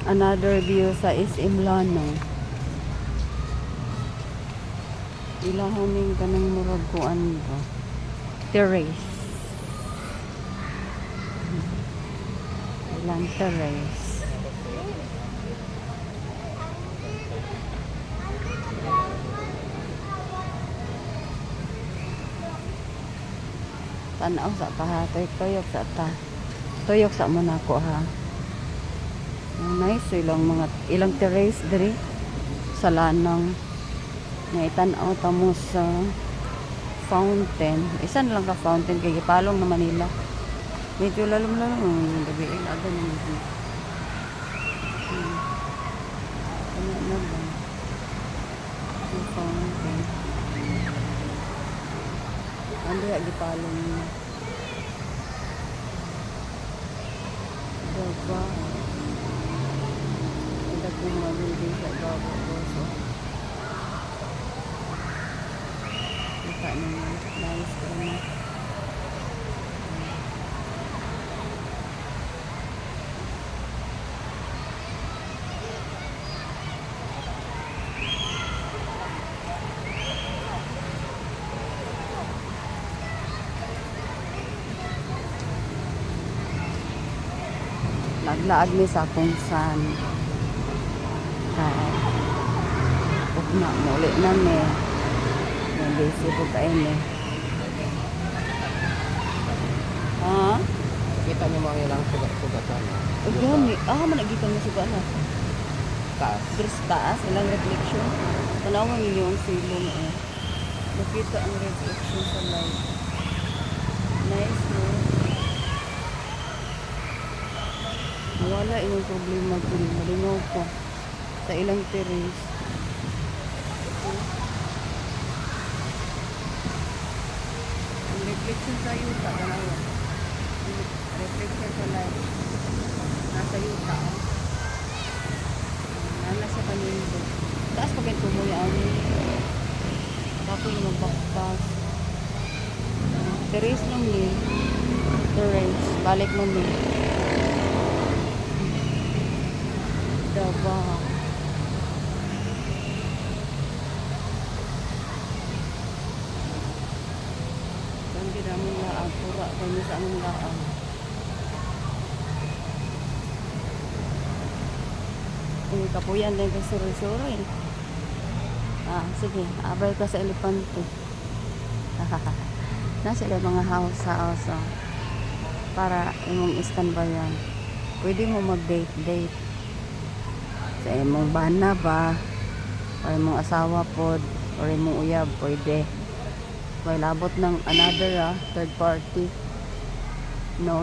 Another view sa SM Lanong. Ilahanin ka ng murag kuan ba? Terrace. Ilang terrace. Tanaw sa ta ha. Tuyok sa ta. Tuyok sa manako ha. Nice. So, ilang terrace diri sa Lanang. Naitanaw ta mo sa fountain. Isa na lang ka fountain kay gipalong na Manila. Medyo lalong-lalong yung gabi. Aga naman dito. Ano na ba? Yung fountain. Ando ya gipalong na. Diba? Ito kong mabili sa babo ko. So, kita naman. Nice ko na. Naglaag ni sa kung saan kaya na muli na ni yung busy po tayo ni ha? Kita niyo mga ilang sugat-sugatan. Gani, managita na suga na Taas. Dres taas, ilang reflection tanawang yung silong nakita ang reflection sa light. Nice no? Wala yung problema ko rin. Malingaw ko sa ilang terrace. Ang reflection sa yuta, ganawa. Reflection sa light. Nasa yuta. Nasa kanindo. Taas pa ganito mo yan. Tapos yung magbaktas. Terrace nung ni. Terrace. Balik mo ni. Diba? Kandi namin laang. Pura kami sa aming laang. Kapuyan din ka suri-suri. Sige. Abay ka sa elepante. Na sila mga house. Para imong standby yan. Pwede mo mag-date. Sa imong bana ba o imong asawa pod o imong uyab pwede may labot ng another third party. No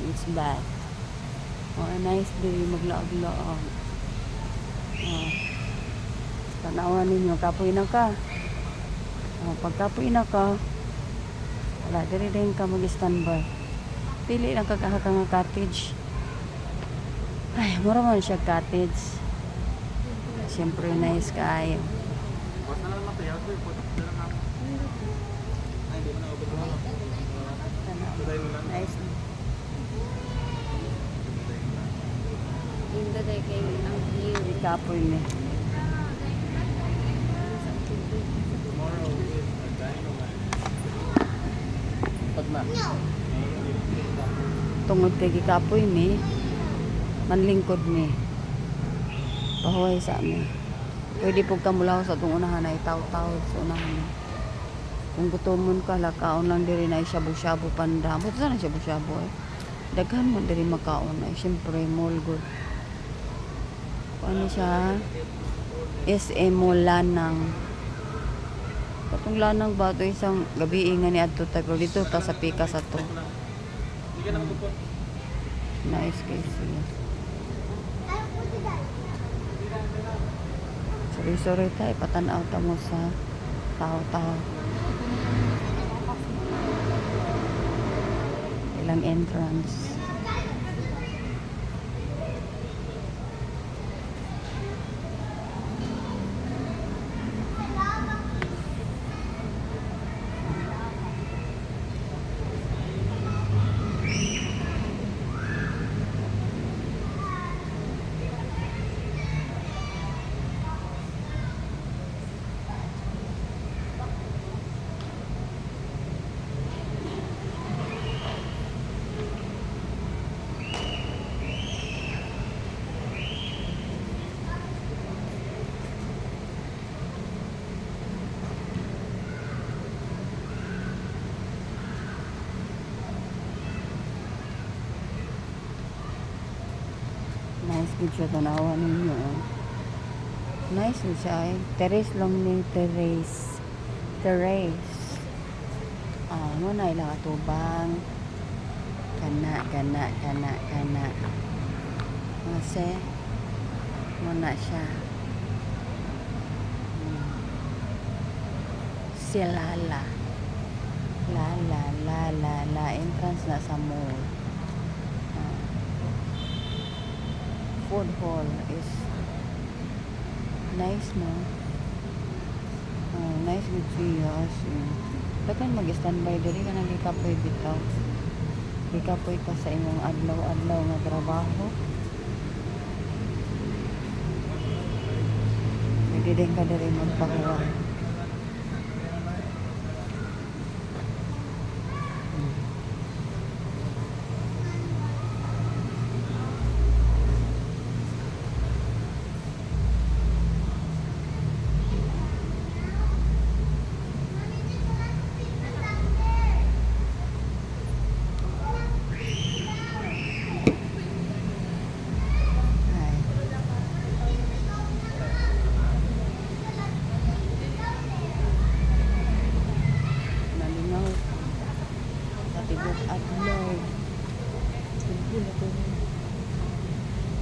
it's bad. Nice day maglaag-laag. Tanawan ninyo kapoy na ka. Pagkapoy na ka wala diri din ka mag-standby. Pili lang kagahaka nga cottage. Ay, mura man siya cottage. Siyempre, nice kaayo. Nice. Yung daday kayo ang view. Ikapoy ni. Tungod kay gikapoy ni. Manlingkod ni pahuway sa amin. Pwede po kamulaw sa itong unahan ay taw-taw sa unahan. Kung gutomon ka, lakaon lang diri na shabu-shabu panda. Buto sana shabu-shabu daghan man diri makaon ay syempre mall good. Ano siya? SM Lanang. Katong Lanang ba ito isang gabi nga ni adto tayo dito ta sa pika sa to. Nice case siya. Sorry tayo, patanaw ta mo sa tao-tao. Ilang entrance. good siya tanawa ninyo. Oh. Nice yun siya eh. Terrace lang ni Terrace. Terrace. Ah, mo na ilang atubang. Kana. Kasi, mo na siya. Si Lala. La. Entrance na sa mall. Food hall is nice, no? Nice with Gias. Dakan mag-standby diri ka nang gikapoy bitaw. Gikapoy ka sa inyong adlaw-adlaw nga trabaho. Pwede din ka diri magpakuha.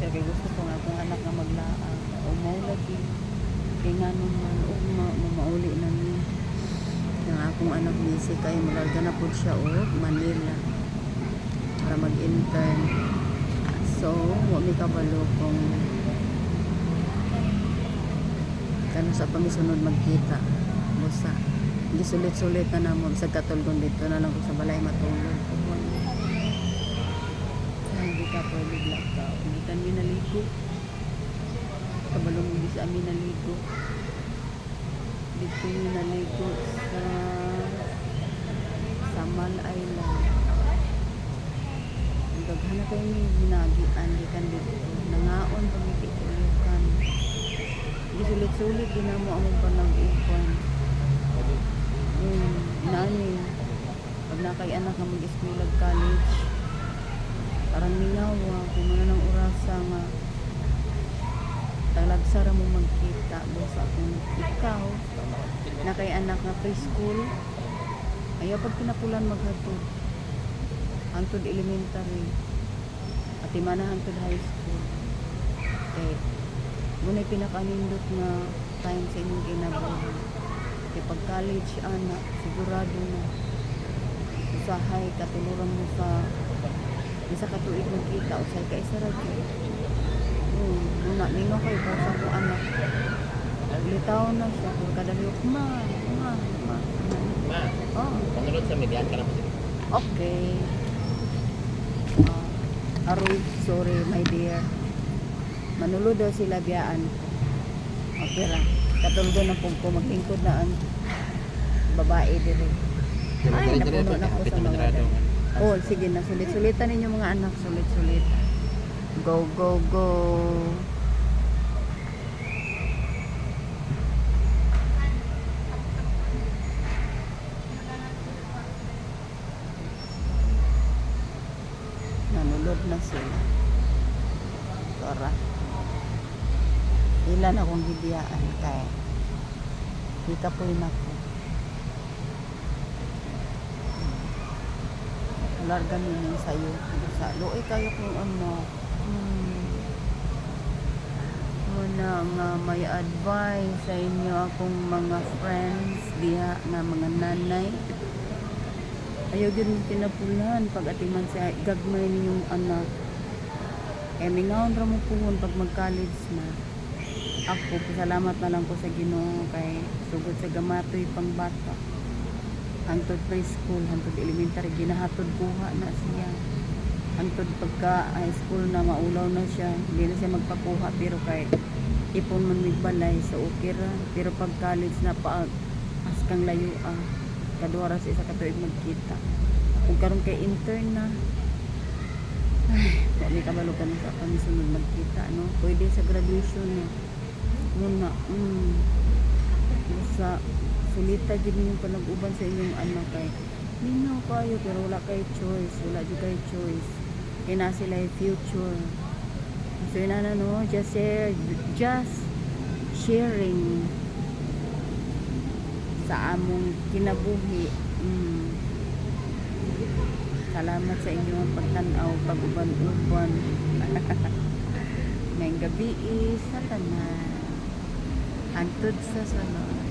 Kaya gusto ko nga akong anak na maglaang umaw lagi kaya nga naman mauli na niya yung akong anak busy kaya malarga na po siya Manila para mag-intern, so wami kabalo kung kano sa pamisunod magkita busa hindi sulit-sulit na namo sa katulgon dito na lang ko sa balay matulog hindi ka pwede black ka hindi ka nyo naligo kabalong hindi sa amin naligo dito nyo naligo sa Samal Island daghana kayo ni ginagian gikan dito nangaon pagkikulukan hindi sulit-sulit din na mo ang panag-ikon nani pag nakay anak na mag-school ag college parang minawa kung ano ng orasa nga talagsara mo magkita busa kung ikaw nakay anak na preschool ayaw pag pinapulan maghatod hantod elementary at imana hantod high school kay muna'y pinakanindot na time sa inyong kinabuhi kay pag college anak sigurado na usahay katuluran mo sa isa katuig magkita usay ka isa radyo muna ningo kayo po sa ko anak litaw na siya kung kadaliyok ma Panulod sa media ka na po. okay Aroy, sorry my dear manulod daw sila biyaan okay ra katulgo na po ko maglingkod na ang babae dire ay napuno na po sa mga oh, sige na. Sulit-sulitan ninyo mga anak. Sulit-sulit. Go. Nanulod na sila. Tora. Ilan akong hidiyaan kay kita po yun ako. Larga nyo sa'yo sa loe kayo kung ano muna nga may advice sa inyo akong mga friends diha nga mga nanay ayaw yun pinapulan pag atiman sa gagmay ninyong anak mingaon ra mo puhon pag mag college na ako salamat na lang ko sa Ginoo kay sugod sa gamatoy pang bata hantod preschool, hantod elementary, ginahatod kuha na siya. Hantod pagka high school na maulaw na siya, hindi na siya magpakuha pero kay ipon man migbalay sa ukira. Pero pag college na pa askang layo kaduara sa isa katuig magkita. Kung karon kay intern na ay, may kabalo ka na sa pamisunod magkita, no? Pwede sa graduation na muna sa sulita din yung panag-uban sa inyong anak kay linaw kayo pero wala kayo choice kaya na sila yung future So yun na no, just sharing sa among kinabuhi. Salamat sa inyong pagtanaw, pag-uban-uban. May gabi sa tanan. Antod sa sunod.